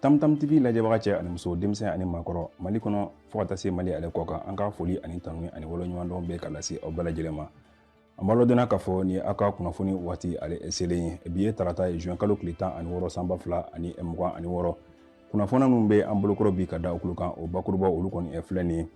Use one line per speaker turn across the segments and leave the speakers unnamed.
Tamtam TV lajɛbaga cɛ ani muso denmisɛn ani maakɔrɔ Mali kɔnɔ fo ka taa se Mali ale kɔ kan an ka foli ani tanu ani woloɲumandɔn bɛɛ ka lase aw bɛɛ lajɛlen ma. An b'a lɔdɔnna k'a fɔ ni aw ka kunnafoni waati ale selen ye bi ye tarata ye juin kalo tile 16 san 2026 kunnafoni minnu bɛ an bolokɔrɔ bi ka da u kan o bakuruba olu kɔni filɛ nin ye.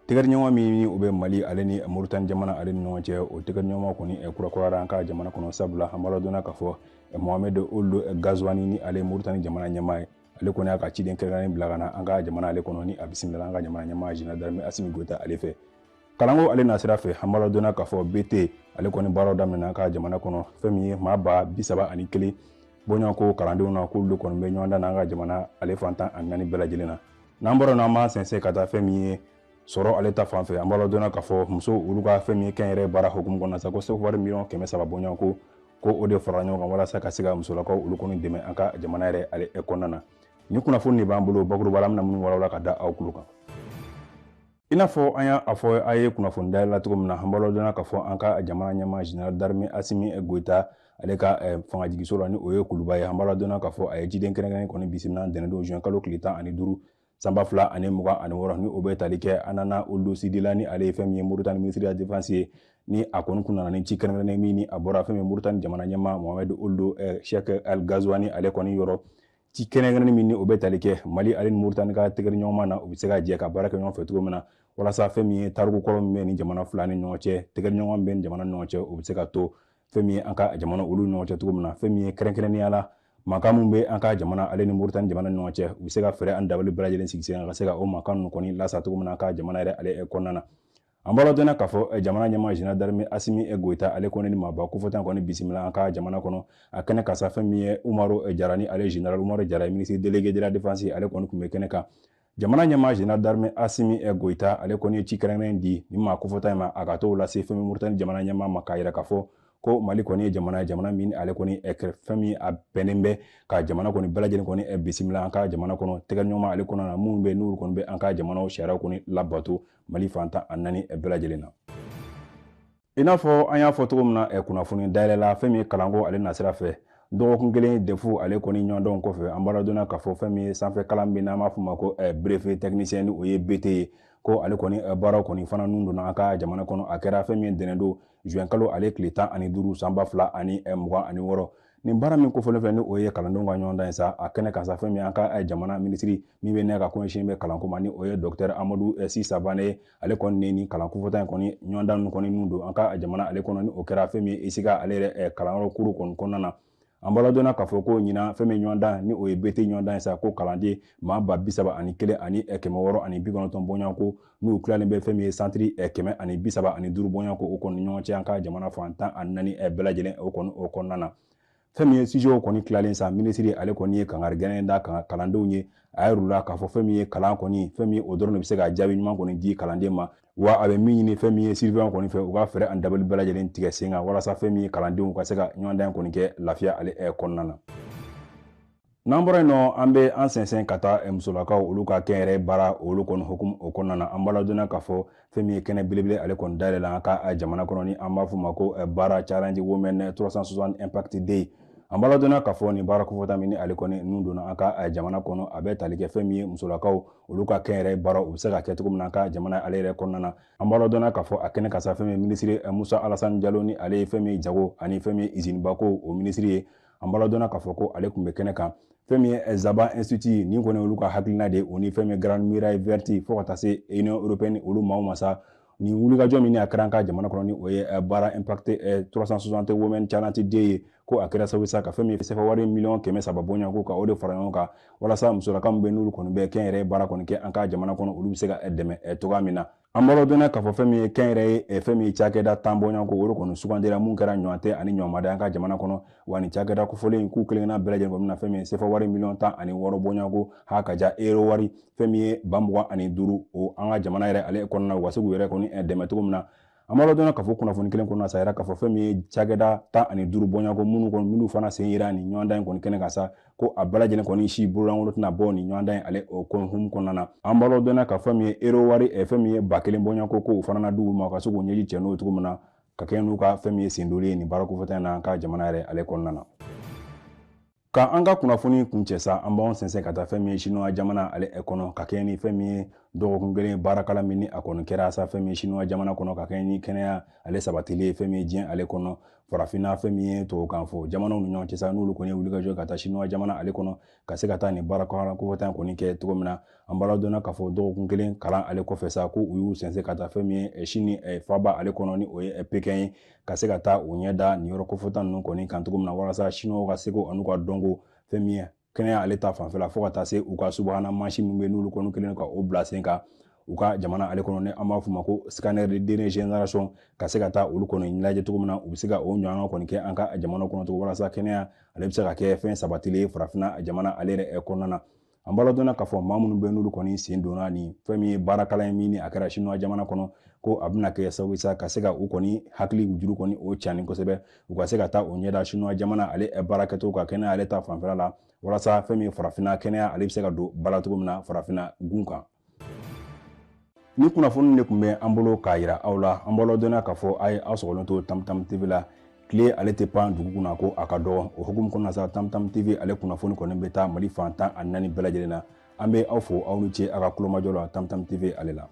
Tɛgɛdiɲɔgɔn min o bɛ Mali ale ni Mauritanie jamana ale ni ɲɔgɔn cɛ o tɛgɛdiɲɔgɔn kɔni kurakurayara an ka jamana kɔnɔ sabula an b'a lɔdɔnna k'a fɔ Mohamed Ould Ghazouani ni ale Mauritanie jamana ɲɛmaa ye ale kɔni y'a ka ciden kɛrɛnkɛrɛnnen bila ka na an ka jamana ale kɔnɔ ni a bisimila an ka jamana ɲɛmaa Général d'armée Assimi Goïta ale fɛ. Kalanko ale nasira fɛ an b'a lɔdɔnna k'a fɔ BT ale kɔni baaraw daminɛ an ka jamana kɔnɔ fɛn min ye maa ba 31 bɔɲɔgɔnko kalandenw na k'olu kɔni bɛ ɲɔgɔn dan an ka jamana ale fantan ani naani bɛɛ lajɛlen na. N'an bɔra n'an b'an sɛnsɛn ka taa fɛn min ye sɔrɔ ale ta fan fɛ an b'a lɔdɔnna k'a fɔ muso olu ka fɛn min ye kɛnyɛrɛye baara hukumu kɔnɔna sa ko sɛbɛnwari miliyɔn 300 bɔɲɔgɔnko ko o de fara ɲɔgɔn kan walasa ka se ka musolakaw olu kɔni dɛmɛ an ka jamana yɛrɛ ale kɔnɔna na. Ni kunnafoni de b'an bolo bakuruba la an bɛna minnu walawala ka da aw tulo kan. I n'a fɔ an y'a fɔ a ye kunnafoni dayɛlɛ la cogo min na an b'a lɔdɔnna k'a fɔ an ka jamana ɲɛmaa Général d'armée Assimi Goïta ale ka fangajigiso la ni o ye Kuluba ye an b'a lɔdɔnna k'a fɔ a ye ciden kɛrɛnkɛrɛnnen kɔni bisimila ntɛnɛndon juin kalo tile 15 san 2026 ni o bɛ tali kɛ Anana Ould Sidila ni ale ye fɛn min ye Mauritanie ministre de la défense ye ni a kɔni kun nana ni ci kɛrɛnkɛrɛnnen min ni a bɔra fɛn min Mauritanie jamana ɲɛmaa Mohamed Ould Cheikh El Ghazouani ale kɔni yɔrɔ ci kɛrɛnkɛrɛnnen min ni o bɛ tali kɛ Mali ale ni Mauritanie ka tɛgɛdiɲɔgɔnma na u bɛ se ka jɛ ka baara kɛ ɲɔgɔn fɛ cogo min na walasa fɛn min ye tariku kɔrɔ min bɛ ni jamana fila ni ɲɔgɔn cɛ tɛgɛdiɲɔgɔn bɛ ni jamana ni ɲɔgɔn cɛ o bɛ se ka to fɛn min ye an ka jamana olu ɲɔgɔn cɛ cogo min na fɛn min ye kɛrɛnkɛrɛnnenya la mankan min bɛ an ka jamana ale ni Mauritanie jamana ni ɲɔgɔn cɛ u bɛ se ka fɛɛrɛ an dabali bɛɛ lajɛlen sigi sen ka se ka o mankan ninnu kɔni lasa cogo min na an ka jamana yɛrɛ ale kɔnɔna na. An b'a lɔdɔnna k'a fɔ jamana ɲɛmaa Général d'armée Assimi Goïta ale kɔni ni maaba kofɔtan kɔni bisimila an ka jamana kɔnɔ a kɛnɛ kan sa fɛn min ye Umaru Jara ni ale Général Umaru Jara ye ministre délégué de la défense ale kɔni tun bɛ kɛnɛ kan. Jamana ɲɛmaa Général d'armée Assimi Goïta ale kɔni ye ci kɛrɛnkɛrɛnnen di ni maa kofɔtan in ma a ka t'o lase fɛn min Mauritanie jamana ɲɛmaa ma k'a yira k'a fɔ ko Mali kɔni ye jamana min ale kɔni fɛn min a bɛnnen bɛ ka jamana kɔni bɛɛ lajɛlen kɔni bisimila an ka jamana kɔnɔ tɛgɛdiɲɔgɔnma ale kɔnɔna na minnu bɛ n'olu kɔni bɛ an ka jamanaw sariyaw kɔni labato Mali fantan ani naani bɛɛ lajɛlen na. I n'a fɔ an y'a fɔ cogo min na kunnafoni dayɛlɛ la fɛn min ye kalanko ale nasira fɛ dɔgɔkun kelen defu ale kɔni ɲɔgɔndɔn kɔfɛ an b'a lɔdɔnna k'a fɔ fɛn min ye sanfɛ kalan min n'an b'a fɔ ma ko brevet technicien ni o ye BT ye ko ale kɔni baaraw kɔni fana nun donna an ka jamana kɔnɔ a kɛra fɛn min ntɛnɛndon juin kalo ale tile 15 san 2026 nin baara min kofɔlen fɛ ni o ye kalandenw ka ɲɔgɔndan ye sa a kɛnɛ kan sa fɛn min an ka jamana minisiri min bɛ ne ka kɔɲɛsin bɛ kalanko ma ni o ye Dr Amadou Sy Sabané ale kɔni ni kalan kofɔtan in kɔni ɲɔgɔndan ninnu kɔni nun don an ka jamana ale kɔnɔ ni o kɛra fɛn min ye ISIGA ale yɛrɛ kalanyɔrɔ kuru kɔni kɔnɔna na. An b'a lɔdɔnna k'a fɔ ko ɲinan fɛn min ɲɔgɔndan ni o ye BT ɲɔgɔndan ye sa ko kalanden maa ba 31 ani 690 bɔɲɔgɔnko n'u tilalen bɛ fɛn min ye santiri 135 bɔɲɔgɔnko o kɔni ɲɔgɔn cɛ an ka jamana fantan ani naani bɛɛ lajɛlen o kɔnɔna na. Fɛn min ye sujet kɔni tilalen sa minisiri ale kɔni ye kangari gɛlɛn da kalandenw ye a yɛrɛ la k'a fɔ fɛn min ye kalan kɔni fɛn min o dɔrɔn de bɛ se ka jaabi ɲuman kɔni di kalanden ma wa a bɛ min ɲini fɛn min ye surveillant kɔni fɛ u ka fɛɛrɛ an dabali bɛɛ lajɛlen tigɛ sen kan walasa fɛn min ye kalandenw ka se ka ɲɔgɔndan kɔni kɛ lafiya ale kɔnɔna na. N'an bɔra yen nɔ an bɛ an sɛnsɛn ka taa musolakaw olu ka kɛnyɛrɛye baara olu kɔni hukumu o kɔnɔna na an b'a lɔdɔnna k'a fɔ fɛn min ye kɛnɛ belebele ale kɔni dayɛlɛ la an ka jamana kɔnɔ ni an b'a fɔ ma ko baara challenge women 360 impact day. An b'a lɔdɔnna k'a fɔ nin baara kofɔtan min ni ale kɔni nun donna an ka jamana kɔnɔ a bɛ tali kɛ fɛn min ye musolakaw olu ka kɛnyɛrɛye baara u bɛ se ka kɛ cogo min na an ka jamana ale yɛrɛ kɔnɔna na. An b'a lɔdɔnna k'a fɔ a kɛnɛ kan sa fɛn min minisiri Musa Alassane Diallo ni ale ye fɛn min jago ani fɛn min ye usine bako o minisiri ye an b'a lɔdɔnna k'a fɔ ko ale tun bɛ kɛnɛ kan fɛn min ye Zaba Institute ni kɔni olu ka hakilina de o ni fɛn min Grande Muraille Verte fo ka taa se Union Européenne olu maaw ma sa ni wulikajɔ min a kɛra an ka jamana kɔnɔ ni o ye baara impact 360 women challenge day ye ko a kɛra sababu sa ka fɛn min sɛfɛwari miliyɔn 300 bɔɲɔgɔnko ka o de fara ɲɔgɔn kan walasa musolaka min bɛ n'olu kɔni bɛ kɛnyɛrɛye baara kɔni kɛ an ka jamana kɔnɔ olu bɛ se ka dɛmɛ cogoya min na. An b'a lɔdɔnna k'a fɔ fɛn min ye kɛnyɛrɛye fɛn min ye cakɛda 10 bɔɲɔgɔnko olu kɔni sugandira mun kɛra ɲɔgɔn tɛ ani ɲɔgɔnma an ka jamana kɔnɔ wa ni cakɛda kofɔlen k'u kelenna bɛɛ lajɛlen na fɛn min ye sɛfɛwari miliyɔn 16 bɔɲɔgɔnko ha ka ja euro wari fɛn min ye 25 o an ka jamana yɛrɛ ale kɔnɔna u ka se k'u yɛrɛ kɔni dɛmɛ cogo min na. An b'a lɔdɔnna k'a fɔ kunnafoni kelen kɔnɔna sa yɛrɛ k'a fɔ fɛn min ye cakɛda 15 bɔɲɔgɔnko minnu fana sen yera nin ɲɔgɔndan in kɔni kɛnɛ kan sa ko a bɛɛ lajɛlen kɔni si bololankolon tɛna bɔ nin ɲɔgɔndan in ale o hukumu kɔnɔna na. An b'a lɔdɔnna ka fɛn min ye euro wari fɛn min ye 1000 bɔɲɔgɔnko ko o fana na d'u ma u ka se k'u ɲɛji cɛ n'o cogo min na ka kɛ n'u ka fɛn min ye sen doli ye nin baara kofɔtan in na an ka jamana yɛrɛ ale kɔnɔna na. Ka an ka kunnafoni kuncɛ sa an b'anw sɛnsɛn ka taa fɛn min ye Chinois jamana ale kɔnɔ ka kɛɲɛ ni fɛn min ye dɔgɔkun kelen baarakala min ni a kɔni kɛra sa fɛn min ye Chinois jamana kɔnɔ ka kɛɲɛ ni kɛnɛya ale sabatilen fɛn min ye diɲɛ ale kɔnɔ farafinna fɛn min ye tubabukan fɔ jamanaw ni ɲɔgɔn cɛ sa n'olu kɔni ye wulikajɔ ka taa Chinois jamana ale kɔnɔ ka se ka taa nin baarakɔta kɔni kɛ cogo min na an b'a dɔnna k'a fɔ dɔgɔkun kelen kalan ale kɔfɛ sa ko u y'u sɛnsɛn ka taa fɛn min ye Chine faaba ale kɔnɔ ni o ye Pékin ye ka se ka taa u ɲɛ da nin yɔrɔ kofɔta ninnu kɔni kan cogo min na walasa Chinois ka se k'u ka dɔnko fɛn min ye kɛnɛya ale ta fanfɛla fo ka taa se u ka subahana mansin min bɛ n'olu kɔni kelen ka o bila sen kan u ka jamana ale kɔnɔ ni an b'a fɔ ma ko scanner de dernière génération ka se ka taa olu kɔni lajɛ cogo min na u bɛ se ka o ɲɔgɔn kɔni kɛ an ka jamana kɔnɔ cogo walasa kɛnɛya ale bɛ se ka kɛ fɛn sabatilen farafinna jamana ale yɛrɛ kɔnɔna na an b'a dɔnna k'a fɔ maa minnu bɛ n'olu kɔni sen donna ni fɛn min ye baarakalan min ni a kɛra Chinois jamana kɔnɔ ko a bɛna kɛ sababu sa ka se ka u kɔni hakili juru kɔni o cani kosɛbɛ u ka se ka taa o ɲɛda Chinois jamana ale baarakɛcogo ka kɛnɛya ale ta fanfɛla la walasa fɛn min farafinna kɛnɛya ale bɛ se ka don bala cogo min na farafinna gun kan. Ni kunnafoni de tun bɛ an bolo k'a jira aw la an b'a dɔnna k'a fɔ a ye aw sɔgɔlen to Tamtam TV la tile ale tɛ pan dugu kunna ko a ka dɔgɔ o hukumu kɔnɔna sa Tamtam TV ale kunnafoni kɔni bɛ taa Mali fan 14 bɛɛ lajɛlen na an bɛ aw fo aw ni ce a ka kulomajɔ la Tamtam TV ale la.